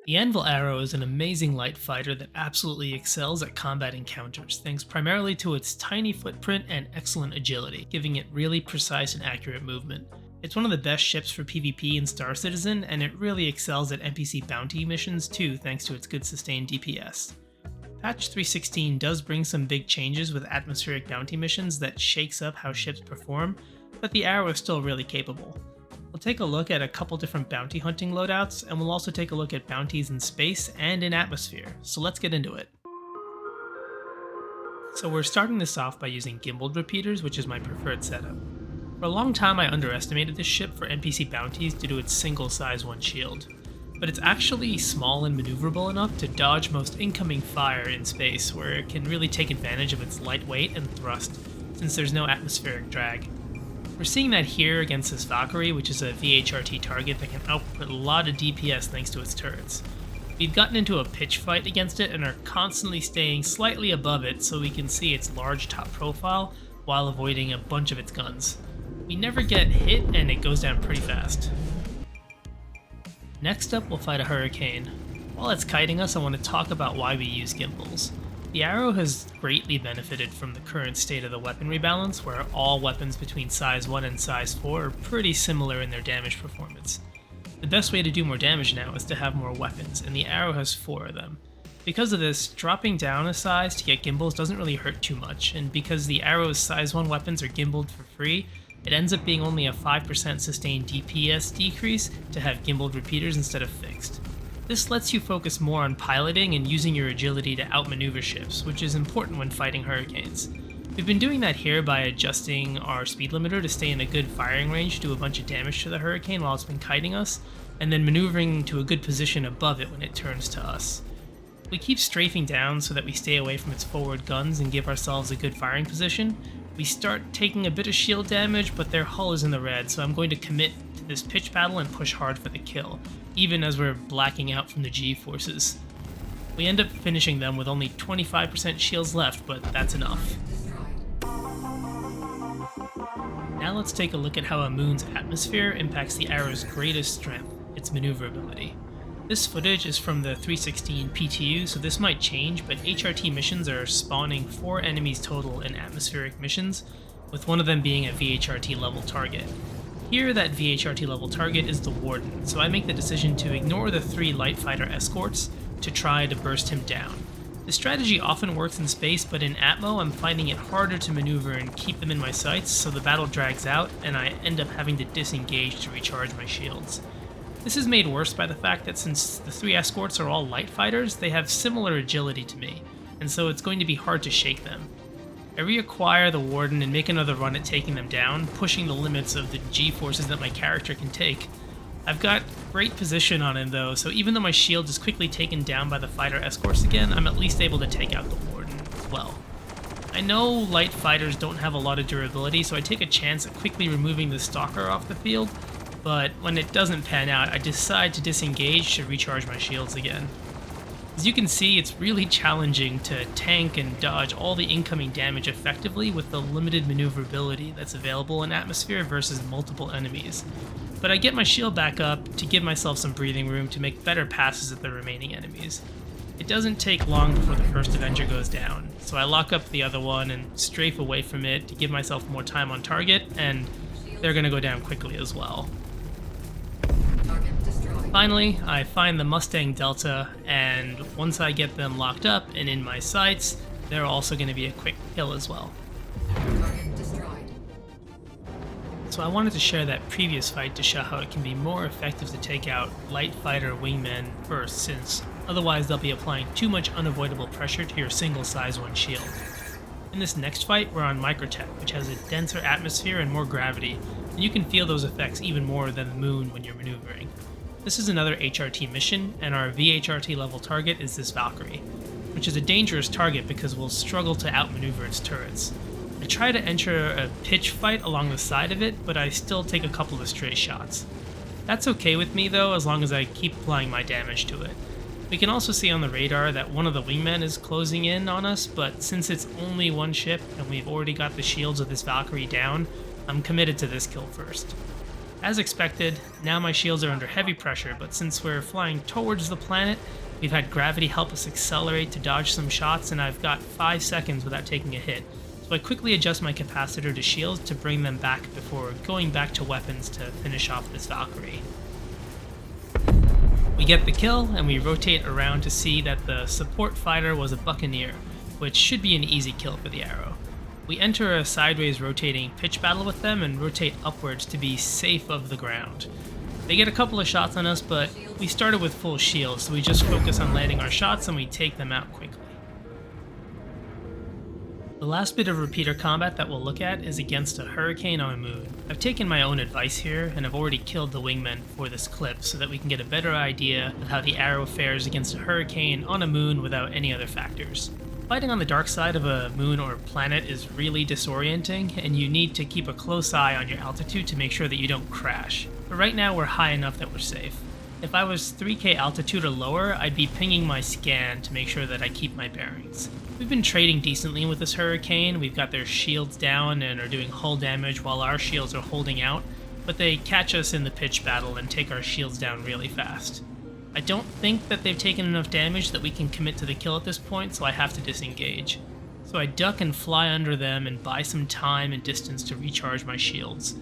The Anvil Arrow is an amazing light fighter that absolutely excels at combat encounters, thanks primarily to its tiny footprint and excellent agility, giving it really precise and accurate movement. It's one of the best ships for PvP in Star Citizen, and it really excels at NPC bounty missions too, thanks to its good sustained DPS. Patch 316 does bring some big changes with atmospheric bounty missions that shakes up how ships perform, but the Arrow is still really capable. We'll take a look at a couple different bounty hunting loadouts, and we'll also take a look at bounties in space and in atmosphere, so let's get into it. So we're starting this off by using Gimballed repeaters, which is my preferred setup. For a long time I underestimated this ship for NPC bounties due to its single size 1 shield, but it's actually small and maneuverable enough to dodge most incoming fire in space, where it can really take advantage of its light weight and thrust, since there's no atmospheric drag. We're seeing that here against this Valkyrie, which is a VHRT target that can output a lot of DPS thanks to its turrets. We've gotten into a pitch fight against it and are constantly staying slightly above it so we can see its large top profile while avoiding a bunch of its guns. We never get hit and it goes down pretty fast. Next up, we'll fight a Hurricane. While it's kiting us, I want to talk about why we use gimbals. The Arrow has greatly benefited from the current state of the weaponry balance, where all weapons between size 1 and size 4 are pretty similar in their damage performance. The best way to do more damage now is to have more weapons, and the Arrow has 4 of them. Because of this, dropping down a size to get gimbals doesn't really hurt too much, and because the Arrow's size 1 weapons are gimbaled for free, it ends up being only a 5% sustained DPS decrease to have gimballed repeaters instead of fixed. This lets you focus more on piloting and using your agility to outmaneuver ships, which is important when fighting Hurricanes. We've been doing that here by adjusting our speed limiter to stay in a good firing range to do a bunch of damage to the Hurricane while it's been kiting us, and then maneuvering to a good position above it when it turns to us. We keep strafing down so that we stay away from its forward guns and give ourselves a good firing position. We start taking a bit of shield damage, but their hull is in the red, so I'm going to commit to this pitch battle and push hard for the kill, even as we're blacking out from the G-forces. We end up finishing them with only 25% shields left, but that's enough. Now let's take a look at how a moon's atmosphere impacts the Arrow's greatest strength, its maneuverability. This footage is from the 316 PTU, so this might change, but HRT missions are spawning 4 enemies total in atmospheric missions, with one of them being a VHRT level target. Here, that VHRT level target is the Warden, so I make the decision to ignore the 3 light fighter escorts to try to burst him down. This strategy often works in space, but in Atmo I'm finding it harder to maneuver and keep them in my sights, so the battle drags out and I end up having to disengage to recharge my shields. This is made worse by the fact that since the 3 escorts are all light fighters, they have similar agility to me, and so it's going to be hard to shake them. I reacquire the Warden and make another run at taking them down, pushing the limits of the G-forces that my character can take. I've got great position on him though, so even though my shield is quickly taken down by the fighter escorts again, I'm at least able to take out the Warden as well. I know light fighters don't have a lot of durability, so I take a chance at quickly removing the Stalker off the field, but when it doesn't pan out, I decide to disengage to recharge my shields again. As you can see, it's really challenging to tank and dodge all the incoming damage effectively with the limited maneuverability that's available in Atmosphere versus multiple enemies. But I get my shield back up to give myself some breathing room to make better passes at the remaining enemies. It doesn't take long before the first Avenger goes down, so I lock up the other one and strafe away from it to give myself more time on target, and they're gonna go down quickly as well. Finally, I find the Mustang Delta, and once I get them locked up and in my sights, they're also going to be a quick kill as well. So I wanted to share that previous fight to show how it can be more effective to take out light fighter wingmen first, since otherwise they'll be applying too much unavoidable pressure to your single size 1 shield. In this next fight, we're on microTech, which has a denser atmosphere and more gravity, and you can feel those effects even more than the moon when you're maneuvering. This is another HRT mission, and our VHRT level target is this Valkyrie, which is a dangerous target because we'll struggle to outmaneuver its turrets. I try to enter a pitch fight along the side of it, but I still take a couple of stray shots. That's okay with me though, as long as I keep applying my damage to it. We can also see on the radar that one of the wingmen is closing in on us, but since it's only 1 ship and we've already got the shields of this Valkyrie down, I'm committed to this kill first. As expected, now my shields are under heavy pressure, but since we're flying towards the planet, we've had gravity help us accelerate to dodge some shots, and I've got 5 seconds without taking a hit. So I quickly adjust my capacitor to shields to bring them back before going back to weapons to finish off this Valkyrie. We get the kill, and we rotate around to see that the support fighter was a Buccaneer, which should be an easy kill for the Arrow. We enter a sideways rotating pitch battle with them and rotate upwards to be safe of the ground. They get a couple of shots on us, but we started with full shields, so we just focus on landing our shots and we take them out quickly. The last bit of repeater combat that we'll look at is against a Hurricane on a moon. I've taken my own advice here, and I've already killed the wingmen for this clip so that we can get a better idea of how the Arrow fares against a Hurricane on a moon without any other factors. Fighting on the dark side of a moon or planet is really disorienting, and you need to keep a close eye on your altitude to make sure that you don't crash. But right now we're high enough that we're safe. If I was 3K altitude or lower, I'd be pinging my scan to make sure that I keep my bearings. We've been trading decently with this Hurricane. We've got their shields down and are doing hull damage while our shields are holding out, but they catch us in the pitch battle and take our shields down really fast. I don't think that they've taken enough damage that we can commit to the kill at this point, so I have to disengage. So I duck and fly under them and buy some time and distance to recharge my shields.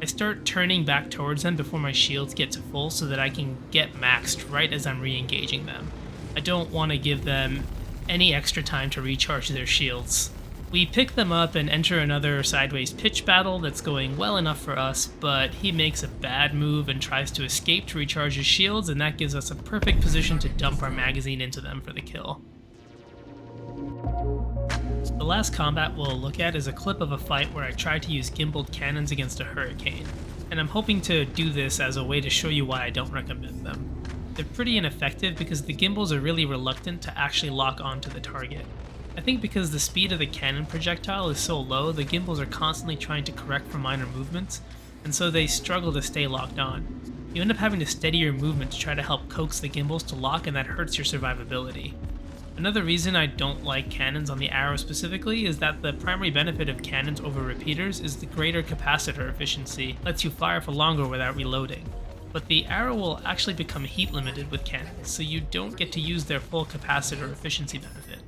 I start turning back towards them before my shields get to full so that I can get maxed right as I'm re-engaging them. I don't want to give them any extra time to recharge their shields. We pick them up and enter another sideways pitch battle that's going well enough for us, but he makes a bad move and tries to escape to recharge his shields, and that gives us a perfect position to dump our magazine into them for the kill. The last combat we'll look at is a clip of a fight where I tried to use Gimballed cannons against a Hurricane, and I'm hoping to do this as a way to show you why I don't recommend them. They're pretty ineffective because the gimbals are really reluctant to actually lock onto the target. I think because the speed of the cannon projectile is so low, the gimbals are constantly trying to correct for minor movements, and so they struggle to stay locked on. You end up having to steady your movement to try to help coax the gimbals to lock, and that hurts your survivability. Another reason I don't like cannons on the Arrow specifically is that the primary benefit of cannons over repeaters is the greater capacitor efficiency, lets you fire for longer without reloading. But the Arrow will actually become heat limited with cannons, so you don't get to use their full capacitor efficiency benefit.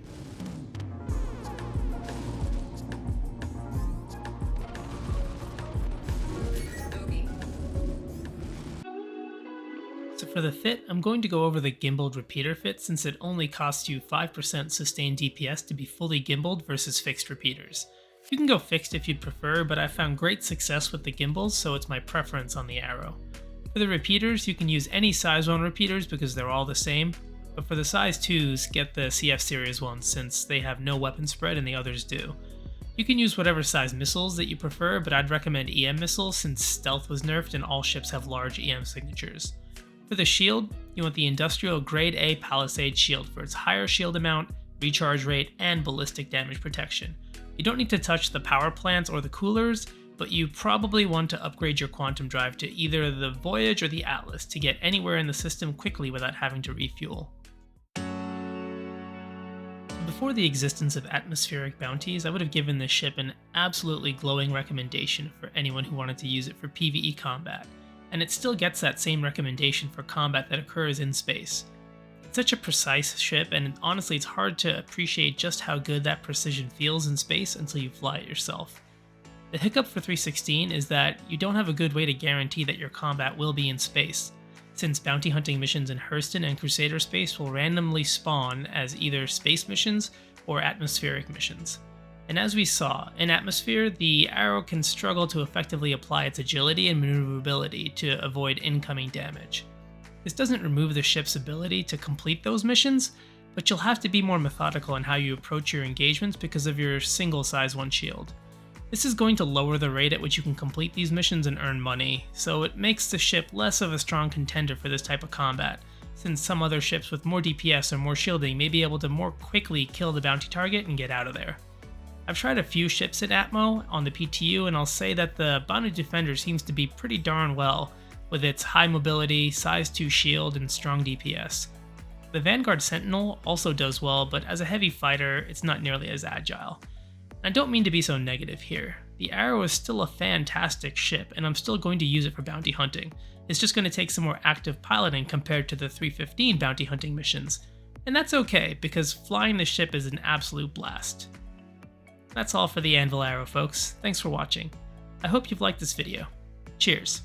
So for the fit, I'm going to go over the Gimballed repeater fit since it only costs you 5% sustained DPS to be fully gimballed versus fixed repeaters. You can go fixed if you'd prefer, but I've found great success with the gimbals, so it's my preference on the Arrow. For the repeaters, you can use any size 1 repeaters because they're all the same, but for the size 2s, get the CF series ones since they have no weapon spread and the others do. You can use whatever size missiles that you prefer, but I'd recommend EM missiles since stealth was nerfed and all ships have large EM signatures. For the shield, you want the industrial grade A Palisade shield for its higher shield amount, recharge rate, and ballistic damage protection. You don't need to touch the power plants or the coolers, but you probably want to upgrade your quantum drive to either the Voyage or the Atlas to get anywhere in the system quickly without having to refuel. Before the existence of atmospheric bounties, I would have given this ship an absolutely glowing recommendation for anyone who wanted to use it for PvE combat, and it still gets that same recommendation for combat that occurs in space. It's such a precise ship, and honestly it's hard to appreciate just how good that precision feels in space until you fly it yourself. The hiccup for 316 is that you don't have a good way to guarantee that your combat will be in space, since bounty hunting missions in Hurston and Crusader space will randomly spawn as either space missions or atmospheric missions. And as we saw, in atmosphere, the Arrow can struggle to effectively apply its agility and maneuverability to avoid incoming damage. This doesn't remove the ship's ability to complete those missions, but you'll have to be more methodical in how you approach your engagements because of your single size 1 shield. This is going to lower the rate at which you can complete these missions and earn money, so it makes the ship less of a strong contender for this type of combat, since some other ships with more DPS or more shielding may be able to more quickly kill the bounty target and get out of there. I've tried a few ships at Atmo on the PTU, and I'll say that the Bounty Defender seems to be pretty darn well, with its high mobility, size 2 shield, and strong DPS. The Vanguard Sentinel also does well, but as a heavy fighter, it's not nearly as agile. I don't mean to be so negative here. the Arrow is still a fantastic ship, and I'm still going to use it for bounty hunting. It's just going to take some more active piloting compared to the 315 bounty hunting missions, and that's okay, because flying the ship is an absolute blast. That's all for the Anvil Arrow, folks. Thanks for watching. I hope you've liked this video. Cheers!